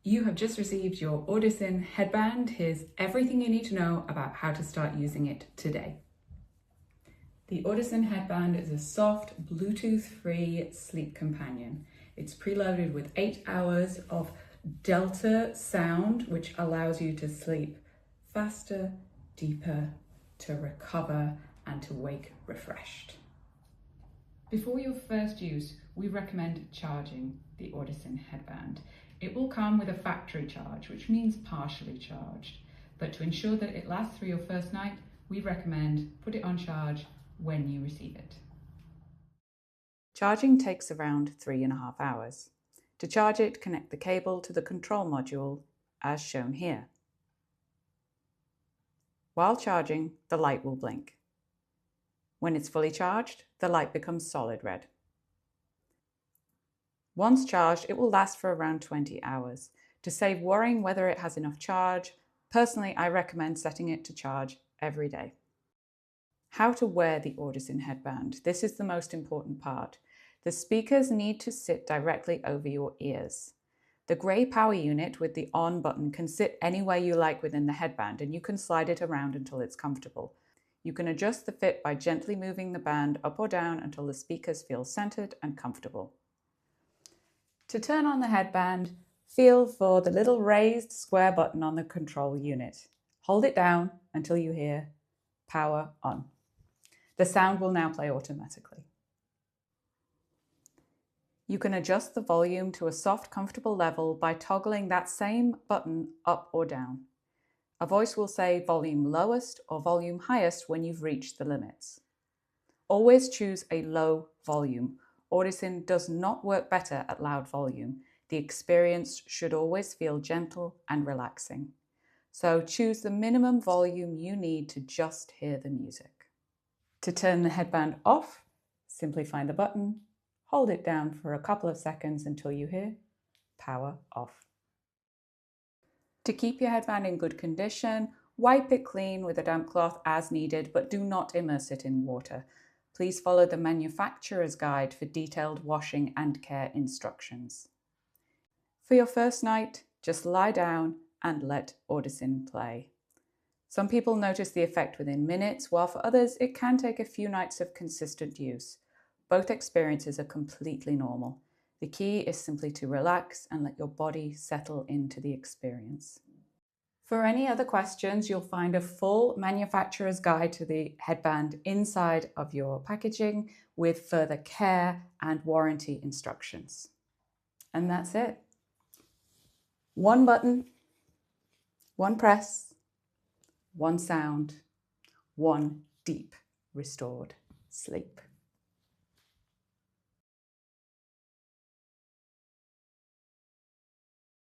You have just received your Audicin headband. Here's everything you need to know about how to start using it today. The Audicin headband is a soft, Bluetooth-free sleep companion. It's preloaded with 8 hours of delta sound, which allows you to sleep faster, deeper, to recover, and to wake refreshed. Before your first use, we recommend charging the Audicin headband. It will come with a factory charge, which means partially charged. But to ensure that it lasts through your first night, we recommend put it on charge when you receive it. Charging takes around 3.5 hours. To charge it, connect the cable to the control module, as shown here. While charging, the light will blink. When it's fully charged, the light becomes solid red. Once charged, it will last for around 20 hours. To save worrying whether it has enough charge, personally, I recommend setting it to charge every day. How to wear the Audicin headband. This is the most important part. The speakers need to sit directly over your ears. The grey power unit with the on button can sit anywhere you like within the headband, and you can slide it around until it's comfortable. You can adjust the fit by gently moving the band up or down until the speakers feel centered and comfortable. To turn on the headband, feel for the little raised square button on the control unit. Hold it down until you hear power on. The sound will now play automatically. You can adjust the volume to a soft, comfortable level by toggling that same button up or down. A voice will say volume lowest or volume highest when you've reached the limits. Always choose a low volume. Audicin does not work better at loud volume. The experience should always feel gentle and relaxing. So choose the minimum volume you need to just hear the music. To turn the headband off, simply find the button, hold it down for a couple of seconds until you hear power off. To keep your headband in good condition, wipe it clean with a damp cloth as needed, but do not immerse it in water. Please follow the manufacturer's guide for detailed washing and care instructions. For your first night, just lie down and let Audicin play. Some people notice the effect within minutes, while for others it can take a few nights of consistent use. Both experiences are completely normal. The key is simply to relax and let your body settle into the experience. For any other questions, you'll find a full manufacturer's guide to the headband inside of your packaging with further care and warranty instructions. And that's it. One button, one press, one sound, one deep restored sleep.